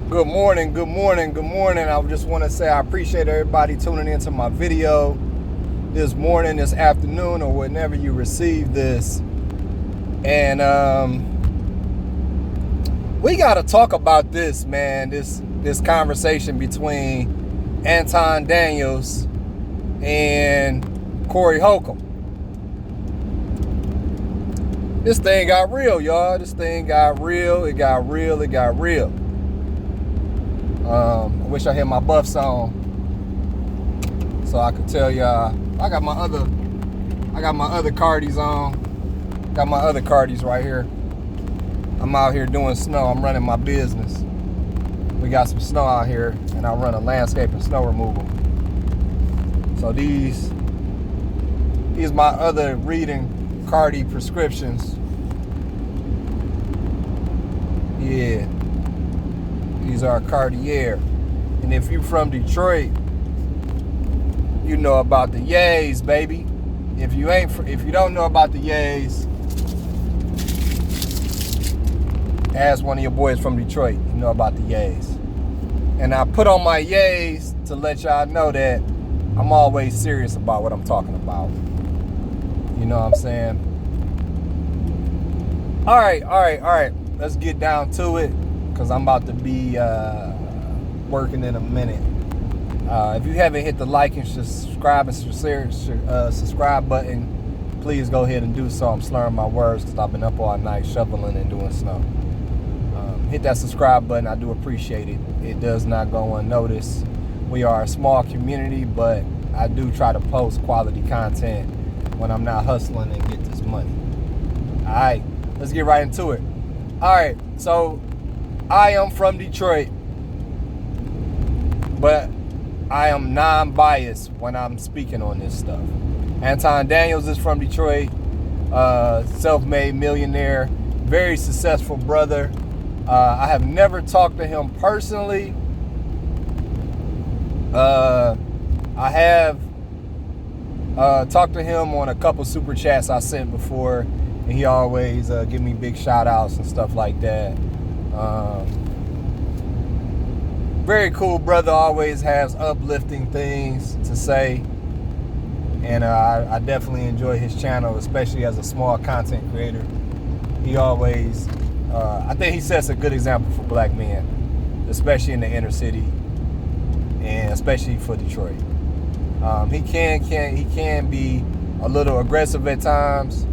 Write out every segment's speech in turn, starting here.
Good morning, good morning, good morning. I just want to say I appreciate everybody tuning into my video this morning, this afternoon, or whenever you receive this. And we got to talk about this, man, this conversation between Anton Daniels and Corey Holcomb. This thing got real, y'all. This thing got real. It got real. It got real. I wish I had my buffs on so I could tell y'all. I got my other cardies on. Got my other cardies right here. I'm out here doing snow. I'm running my business. We got some snow out here, and I run a landscape and snow removal. So these my other reading cardi prescriptions. Yeah. These are Cartier. And if you're from Detroit, you know about the yays, baby. If you don't know about the yays, ask one of your boys from Detroit. You know about the yays. And I put on my yays to let y'all know that I'm always serious about what I'm talking about. You know what I'm saying? All right. Let's get down to it, because I'm about to be working in a minute. If you haven't hit the like and subscribe button, please go ahead and do so. I'm slurring my words because I've been up all night shoveling and doing snow. Hit that subscribe button. I do appreciate it. It does not go unnoticed. We are a small community, but I do try to post quality content when I'm not hustling and get this money. All right, let's get right into it. All right, so I am from Detroit, but I am non-biased when I'm speaking on this stuff. Anton Daniels is from Detroit, self-made millionaire, very successful brother. I have never talked to him personally. I have talked to him on a couple super chats I sent before, and he always give me big shout outs and stuff like that. Very cool brother, always has uplifting things to say, and I definitely enjoy his channel, especially as a small content creator. He always, I think he sets a good example for black men, especially in the inner city, and especially for Detroit. He can be a little aggressive at times,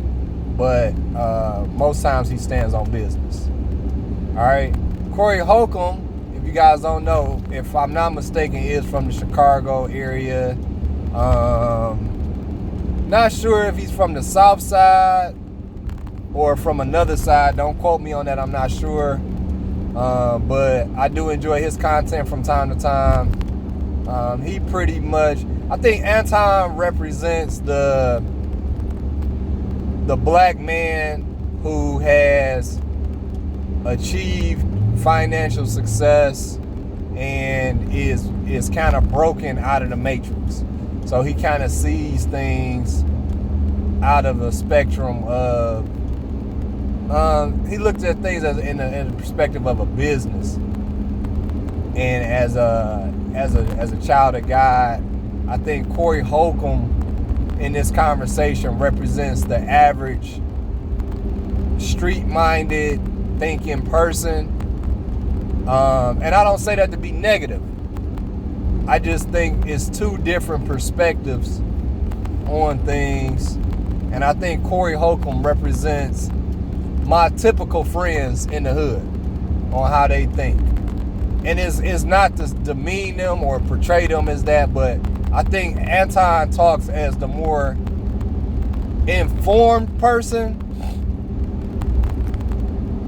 but most times he stands on business. All right, Corey Holcomb, if you guys don't know, if I'm not mistaken, is from the Chicago area. Not sure if he's from the South Side or from another side. Don't quote me on that. I'm not sure. But I do enjoy his content from time to time. He pretty much, I think Anton represents the black man who has achieved financial success and is kind of broken out of the matrix. So he kind of sees things out of a spectrum of, he looks at things as in the perspective of a business. And as a child of God, I think Corey Holcomb in this conversation represents the average street-minded thinking person. And I don't say that to be negative. I just think it's two different perspectives on things. And I think Corey Holcomb represents my typical friends in the hood on how they think. And it's not to demean them or portray them as that, but I think Anton talks as the more informed person.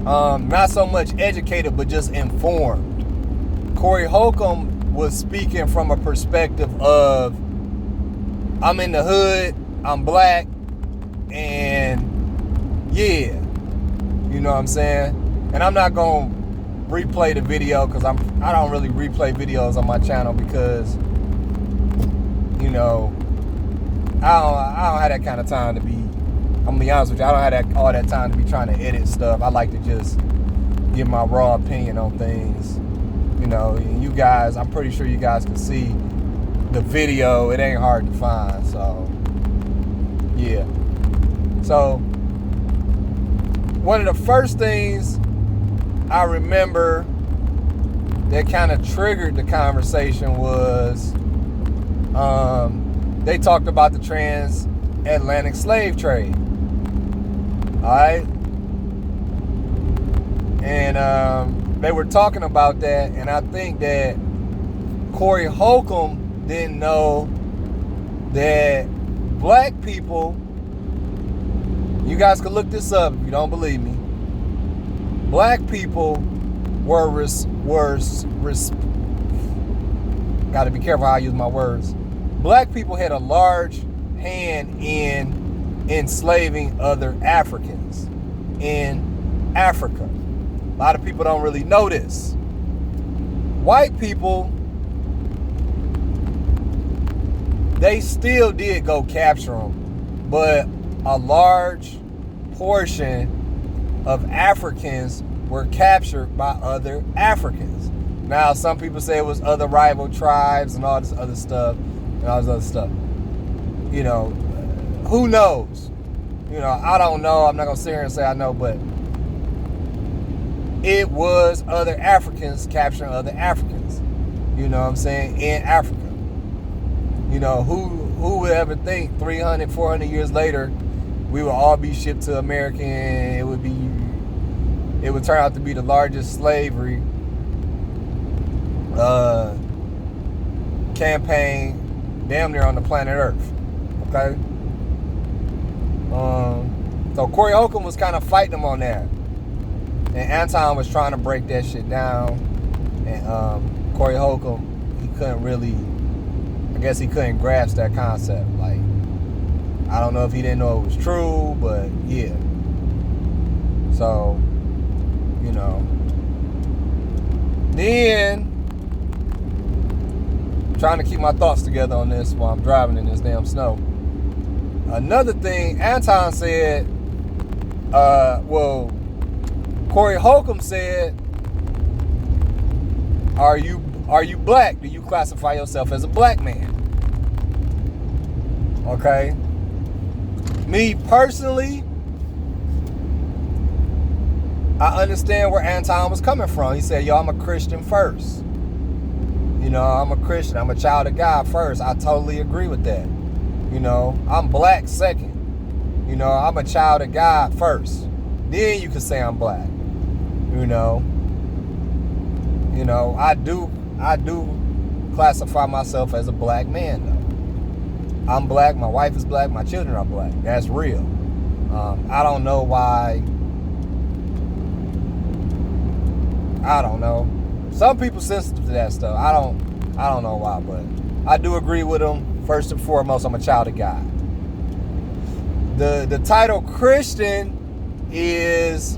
Not so much educated, but just informed. Corey Holcomb was speaking from a perspective of, I'm in the hood, I'm black, and yeah, you know what I'm saying? And I'm not going to replay the video because I don't really replay videos on my channel because, you know, I don't have that kind of time to be, I'm gonna be honest with you, I don't have all that time to be trying to edit stuff. I like to just give my raw opinion on things. You you guys, I'm pretty sure you guys can see the video. It ain't hard to find. So, yeah. So, one of the first things I remember that kind of triggered the conversation was they talked about the transatlantic slave trade. All right? And they were talking about that, and I think that Corey Holcomb didn't know that black people, you guys can look this up if you don't believe me, black people gotta be careful how I use my words. Black people had a large hand in enslaving other Africans in Africa. A lot of people don't really know this. White people, they still did go capture them, but a large portion of Africans were captured by other Africans. Now, some people say it was other rival tribes and all this other stuff, who knows? I don't know. I'm not going to sit here and say I know, but it was other Africans capturing other Africans. You know what I'm saying? In Africa. Who would ever think 300, 400 years later, we would all be shipped to America and it would turn out to be the largest slavery campaign damn near on the planet Earth. Okay? So Corey Holcomb was kind of fighting him on that. And Anton was trying to break that shit down. And Corey Holcomb, he couldn't grasp that concept. Like, I don't know if he didn't know it was true, but yeah. So, then trying to keep my thoughts together on this while I'm driving in this damn snow. Another thing, Anton said, Corey Holcomb said, are you black? Do you classify yourself as a black man? Okay. Me personally, I understand where Anton was coming from. He said, I'm a Christian first. I'm a Christian. I'm a child of God first. I totally agree with that. I'm black second. I'm a child of God first. Then you can say I'm black. I do classify myself as a black man, though. I'm black. My wife is black. My children are black. That's real. I don't know why. I don't know. Some people sensitive to that stuff. I don't know why, but I do agree with them. First and foremost, I'm a child of God. The title Christian is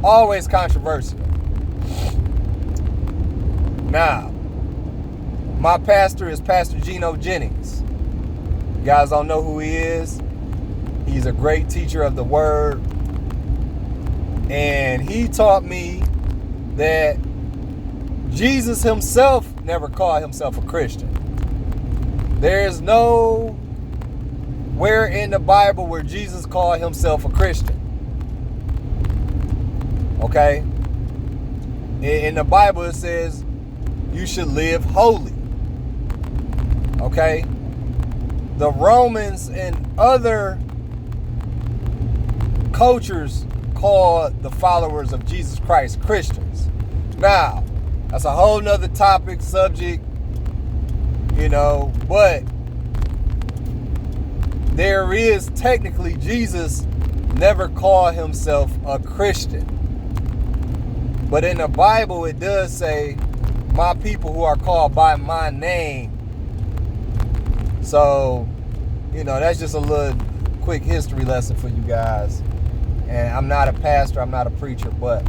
always controversial. Now, my pastor is Pastor Geno Jennings. You guys don't know who he is. He's a great teacher of the word. And he taught me that Jesus himself never called himself a Christian. There is nowhere in the Bible where Jesus called himself a Christian. Okay? In the Bible it says you should live holy. Okay? The Romans and other cultures call the followers of Jesus Christ Christians. Now, that's a whole nother topic, subject, but there is technically, Jesus never called himself a Christian. But in the Bible, it does say, my people who are called by my name. So, that's just a little quick history lesson for you guys. And I'm not a pastor, I'm not a preacher, but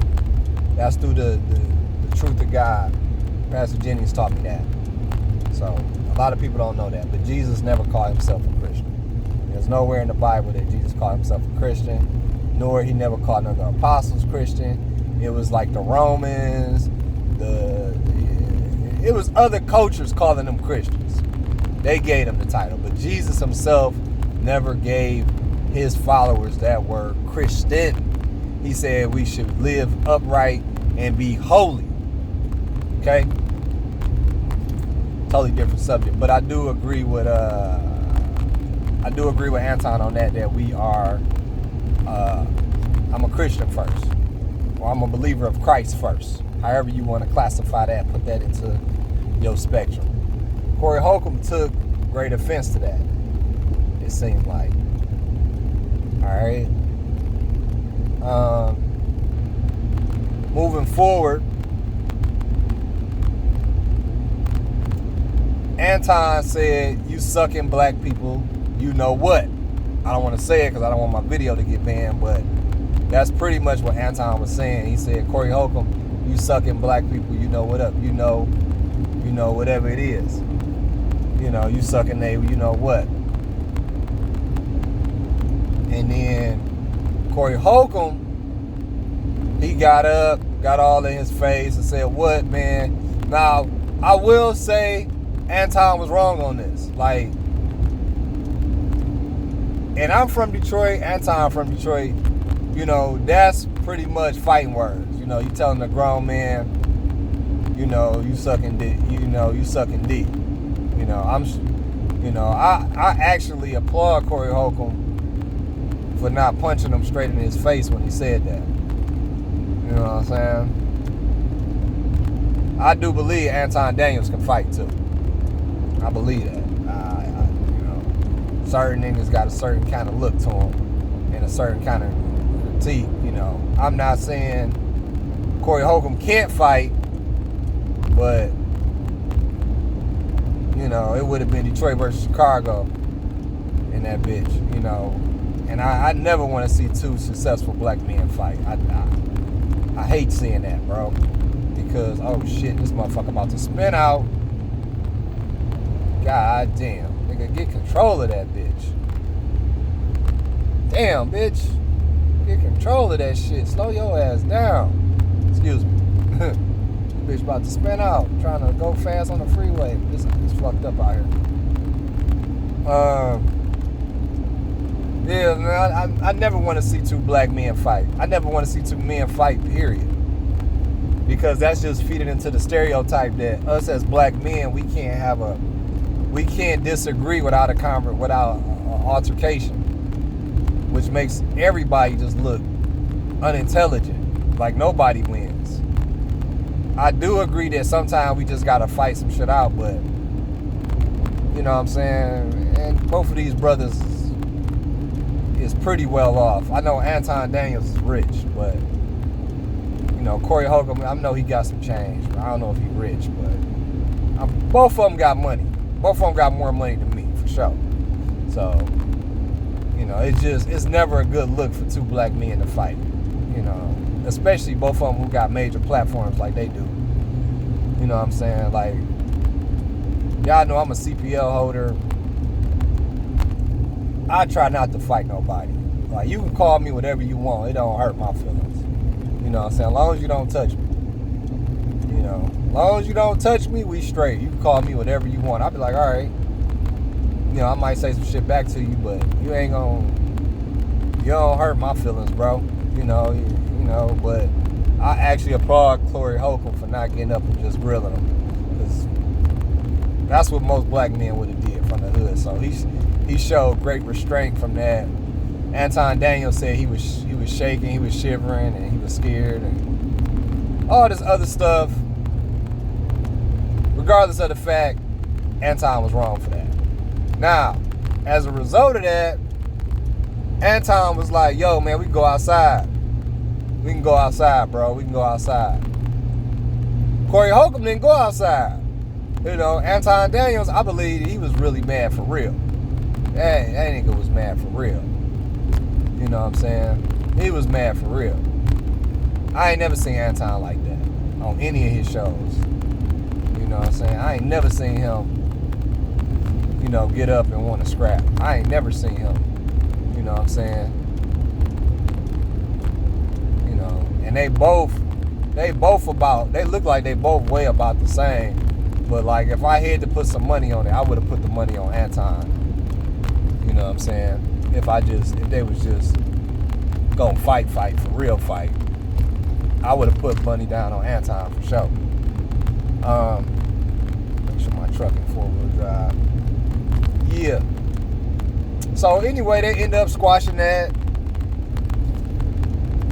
that's through the truth of God. Pastor Jennings taught me that. So, a lot of people don't know that. But Jesus never called himself a Christian. There's nowhere in the Bible that Jesus called himself a Christian, nor he never called none of the apostles Christian. It was like the Romans, the it was other cultures calling them Christians. They gave them the title. But Jesus himself never gave his followers that word Christian. He said we should live upright and be holy. Okay? Totally different subject. But I do agree with Anton on that we are I'm a Christian first. Or I'm a believer of Christ first. However you want to classify that, put that into your spectrum. Corey Holcomb took great offense to that. It seemed like. Alright. Moving forward, Anton said, you sucking black people, you know what? I don't want to say it because I don't want my video to get banned, but that's pretty much what Anton was saying. He said, Corey Holcomb, you sucking black people, you know what up? You know whatever it is. You know, you sucking they, you know what? And then Corey Holcomb, he got up, got all in his face and said, what, man? Now, I will say Anton was wrong on this. Like, and I'm from Detroit, Anton from Detroit. You know, that's pretty much fighting words. You know, you telling a grown man, you know, you sucking dick. You know, you sucking dick. You know, I actually applaud Corey Holcomb for not punching him straight in his face when he said that. You know what I'm saying? I do believe Anton Daniels can fight too. I believe that. You know, certain niggas got a certain kind of look to them and a certain kind of critique. You know, I'm not saying Corey Holcomb can't fight, but you know, it would have been Detroit versus Chicago in that bitch. You know, and I never want to see two successful black men fight. I hate seeing that, bro, because oh shit, this motherfucker about to spin out. God damn, nigga, get control of that bitch. Damn, bitch, get control of that shit. Slow your ass down. Excuse me. Bitch about to spin out, trying to go fast on the freeway. This is fucked up out here. Yeah, man, I never want to see two black men fight. I never want to see two men fight, period. Because that's just feeding into the stereotype that us as black men, we can't disagree without an altercation, which makes everybody just look unintelligent, like nobody wins. I do agree that sometimes we just gotta fight some shit out, but you know what I'm saying? And both of these brothers is pretty well off. I know Anton Daniels is rich, but you know, Corey Holcomb, I know he got some change, but I don't know if he's rich, but both of them got money. Both of them got more money than me, for sure. So, you know, it's never a good look for two black men to fight, you know, especially both of them who got major platforms like they do. You know what I'm saying? Like, y'all know I'm a CPL holder. I try not to fight nobody. Like, you can call me whatever you want. It don't hurt my feelings. You know what I'm saying? As long as you don't touch me. You know, as long as you don't touch me, we straight. You can call me whatever you want. I'll be like, all right. You know, I might say some shit back to you, but you don't hurt my feelings, bro. You know, but I actually applaud Corey Holcomb for not getting up and just grilling him. Because that's what most black men would have did from the hood. So he showed great restraint from that. Anton Daniels said he was shaking, he was shivering, and he was scared, and all this other stuff. Regardless of the fact, Anton was wrong for that. Now, as a result of that, Anton was like, yo, man, we can go outside. We can go outside, bro. We can go outside. Corey Holcomb didn't go outside. You know, Anton Daniels, I believe he was really mad for real. That nigga was mad for real. You know what I'm saying? He was mad for real. I ain't never seen Anton like that on any of his shows. You know what I'm saying? I ain't never seen him, you know, get up and want to scrap. I ain't never seen him. You know what I'm saying? You know, and they look like they both weigh about the same. But like, if I had to put some money on it, I would have put the money on Anton. You know what I'm saying? If they was just gonna fight for real fight, I would have put money down on Anton for sure. Make sure my truck in 4-wheel drive. Yeah. So anyway, they end up squashing that.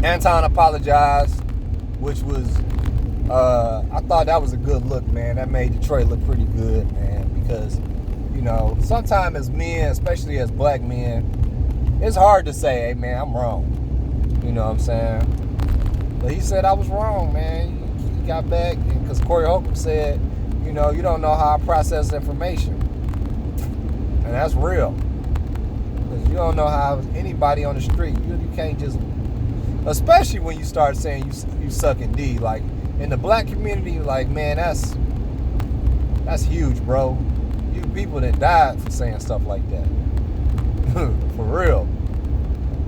Anton apologized, which was, I thought that was a good look, man. That made Detroit look pretty good, man, because, you know, sometimes as men, especially as black men, it's hard to say, hey, man, I'm wrong. You know what I'm saying? But he said I was wrong, man. He got back, because Corey Holcomb said, you know, you don't know how I process information. And that's real. Because you don't know how anybody on the street, you can't just, especially when you start saying you sucking D. Like, in the black community, like, man, that's huge, bro. You people that died for saying stuff like that. For real.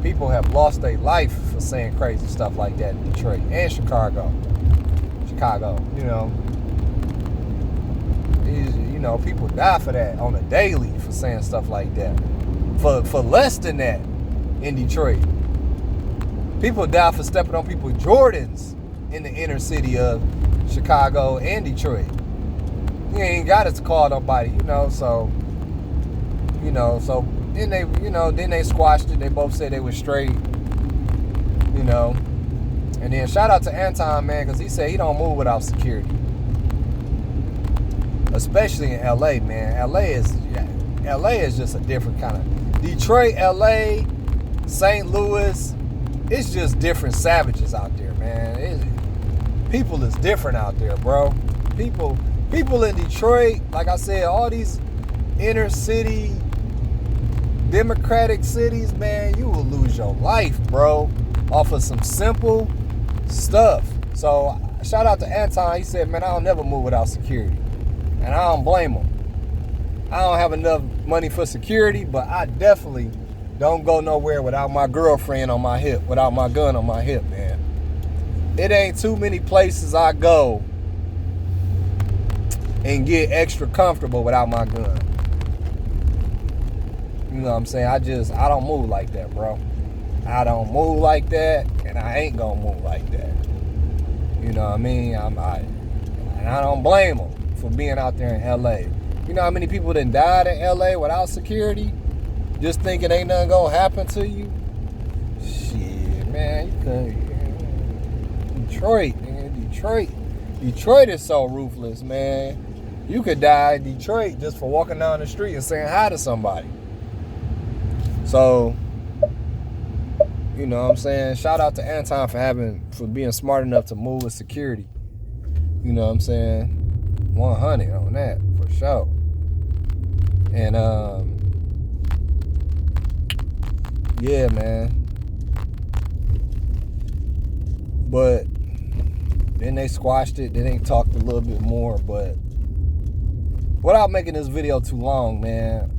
People have lost their life for saying crazy stuff like that in Detroit and Chicago, you know. You know, people die for that on a daily for saying stuff like that. For less than that in Detroit. People die for stepping on people's Jordans in the inner city of Chicago and Detroit. You ain't got to call nobody, you know, so then they squashed it. They both said they were straight, you know. And then shout out to Anton, man, because he said he don't move without security. Especially in LA, man. LA is just a different kind of Detroit, LA, St. Louis. It's just different savages out there, man. People is different out there, bro. People in Detroit, like I said, all these inner city, democratic cities, man, you will lose your life, bro, off of some simple stuff. So shout out to Anton. He said, man, I don't never move without security. And I don't blame him. I don't have enough money for security, but I definitely don't go nowhere without my girlfriend on my hip, without my gun on my hip, man. It ain't too many places I go and get extra comfortable without my gun. You know what I'm saying? I don't move like that, bro. I don't move like that, and I ain't gonna move like that. You know what I mean? And I don't blame them for being out there in LA. You know how many people done died in LA without security? Just thinking ain't nothing gonna happen to you? Shit, man, you couldn't. Detroit, man, Detroit is so ruthless, man. You could die in Detroit just for walking down the street and saying hi to somebody. So, you know what I'm saying? Shout out to Anton for being smart enough to move with security. You know what I'm saying? 100 on that, for sure. And, yeah, man. But then they squashed it. Then they talked a little bit more. But without making this video too long, man,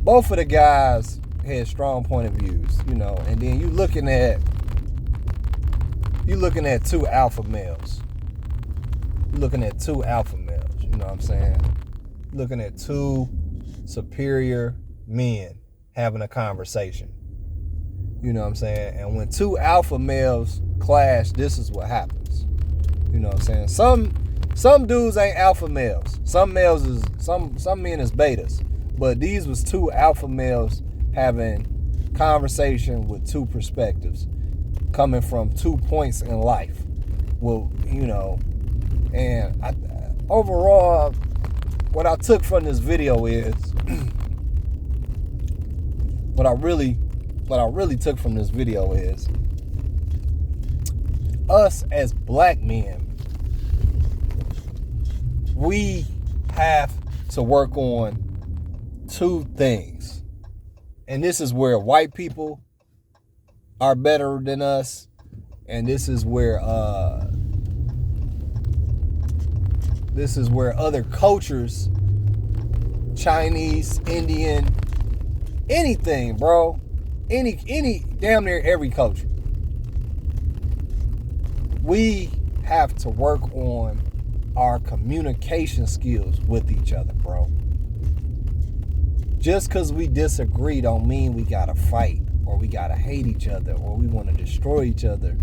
both of the guys had strong point of views, you know. And then you looking at two alpha males. You're looking at two alpha males, you know what I'm saying? Looking at two superior men having a conversation. You know what I'm saying? And when two alpha males clash, this is what happens. You know what I'm saying? Some dudes ain't alpha males. Some men is betas. But these was two alpha males having conversation with two perspectives, coming from 2 points in life. Well, you know, and overall, what I took from this video is what I really took from this video is us as black men, we have to work on two things. And this is where white people are better than us, and this is where other cultures, Chinese, Indian, anything, bro, any damn near every culture, we have to work on our communication skills with each other, bro. Just because we disagree don't mean we gotta fight, or we gotta hate each other, or we want to destroy each other,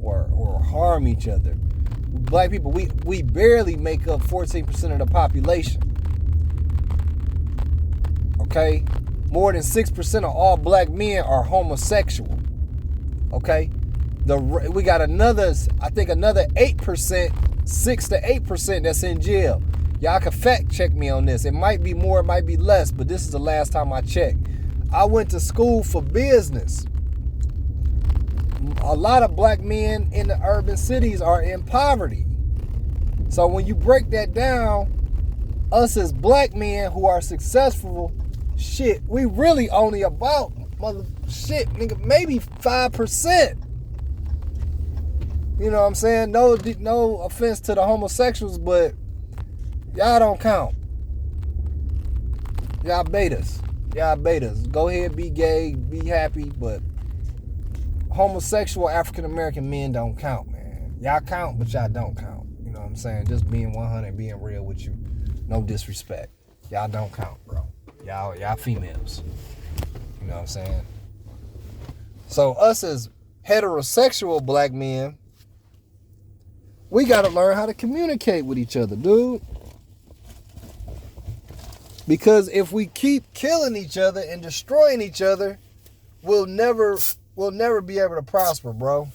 or harm each other. Black people, we barely make up 14% of the population. Okay? More than 6% of all black men are homosexual. Okay? We got another 8%, 6 to 8% that's in jail. Y'all can fact check me on this. It might be more, it might be less, but this is the last time I checked. I went to school for business. A lot of black men in the urban cities are in poverty. So when you break that down, us as black men who are successful, shit, we really only about, nigga, maybe 5%. You know what I'm saying? No offense to the homosexuals, but y'all don't count. Y'all betas. Go ahead, be gay, be happy, but homosexual African American men don't count, man. Y'all count, but y'all don't count. You know what I'm saying? Just being 100, being real with you. No disrespect. Y'all don't count, bro. Y'all females. You know what I'm saying? So us as heterosexual black men, we got to learn how to communicate with each other, dude. Because if we keep killing each other and destroying each other, we'll never be able to prosper, bro.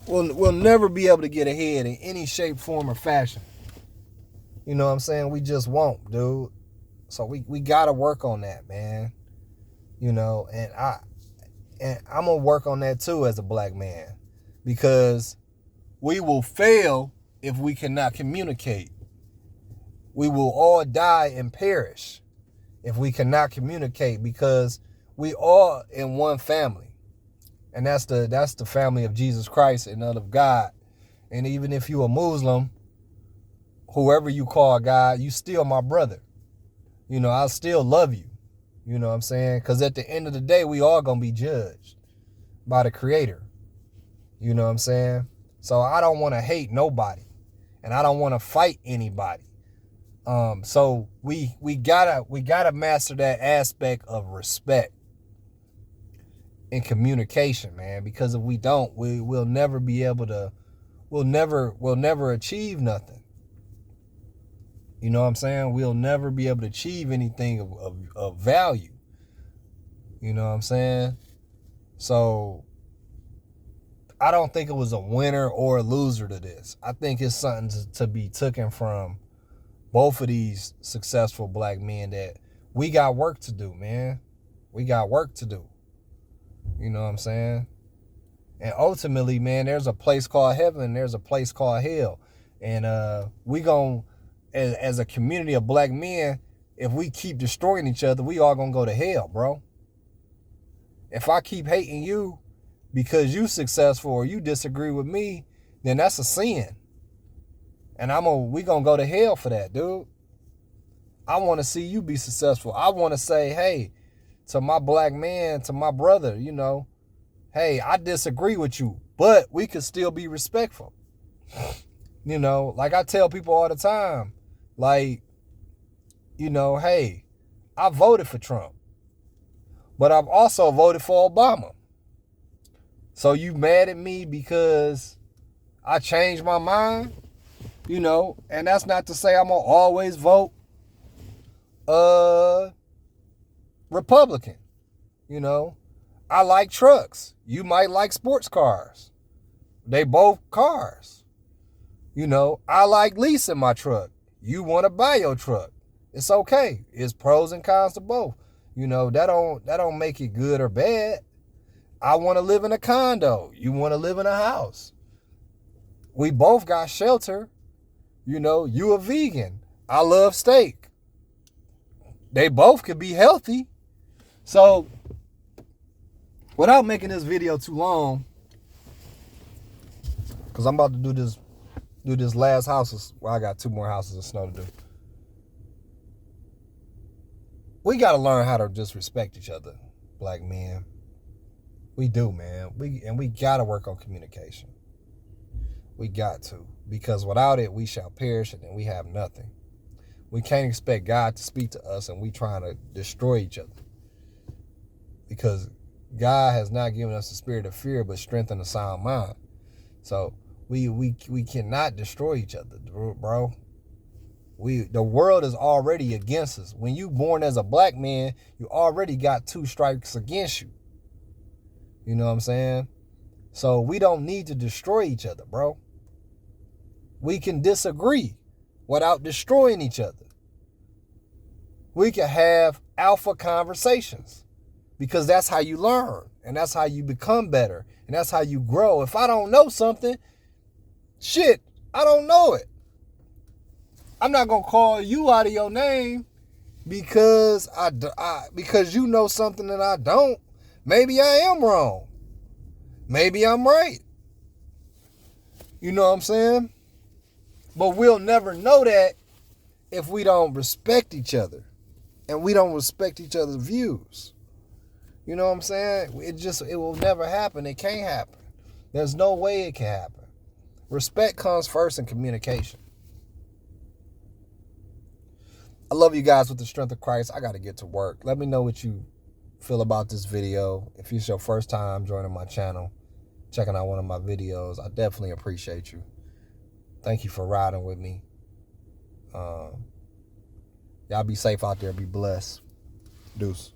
We'll never be able to get ahead in any shape, form, or fashion. You know what I'm saying? We just won't, dude. So we got to work on that, man. You know, and I'm going to work on that too as a black man. Because we will fail if we cannot communicate. We will all die and perish if we cannot communicate, because we all in one family. And that's the family of Jesus Christ and of God. And even if you a Muslim, whoever you call God, you still my brother. You know, I still love you. You know what I'm saying? Because at the end of the day, we all going to be judged by the Creator. You know what I'm saying? So I don't want to hate nobody. And I don't want to fight anybody. So we gotta master that aspect of respect and communication, man. Because if we don't, we'll never be able to. We'll never achieve nothing. You know what I'm saying? We'll never be able to achieve anything of value. You know what I'm saying? So I don't think it was a winner or a loser to this. I think it's something to be taken from both of these successful black men, that we got work to do, man. We got work to do. You know what I'm saying? And ultimately, man, there's a place called heaven and there's a place called hell. And we gon', as a community of black men, if we keep destroying each other, we all gonna go to hell, bro. If I keep hating you because you successful or you disagree with me, then that's a sin. And we gonna go to hell for that, dude. I want to see you be successful. I want to say, hey, to my black man, to my brother, you know, hey, I disagree with you, but we could still be respectful. You know, like I tell people all the time, like, you know, hey, I voted for Trump, but I've also voted for Obama. So you mad at me because I changed my mind? You know, and that's not to say I'm going to always vote Republican. You know, I like trucks. You might like sports cars. They both cars. You know, I like leasing my truck. You want to buy your truck. It's okay. It's pros and cons to both. You know, that don't make it good or bad. I want to live in a condo. You want to live in a house. We both got shelter. You know, you a vegan. I love steak. They both could be healthy. So, without making this video too long, because I'm about to do this last houses. Well, I got 2 more houses of snow to do. We got to learn how to just respect each other, black men. We do, man. We got to work on communication. We got to. Because without it, we shall perish and then we have nothing. We can't expect God to speak to us and we trying to destroy each other. Because God has not given us the spirit of fear, but strength and a sound mind. So we cannot destroy each other, bro. The world is already against us. When you born as a black man, you already got 2 strikes against you. You know what I'm saying? So we don't need to destroy each other, bro. We can disagree without destroying each other. We can have alpha conversations because that's how you learn and that's how you become better and that's how you grow. If I don't know something, shit, I don't know it. I'm not going to call you out of your name because because you know something that I don't. Maybe I am wrong. Maybe I'm right. You know what I'm saying? But we'll never know that if we don't respect each other and we don't respect each other's views. You know what I'm saying? It will never happen. It can't happen. There's no way it can happen. Respect comes first in communication. I love you guys with the strength of Christ. I got to get to work. Let me know what you feel about this video. If it's your first time joining my channel, checking out one of my videos, I definitely appreciate you. Thank you for riding with me. Y'all be safe out there. Be blessed. Deuce.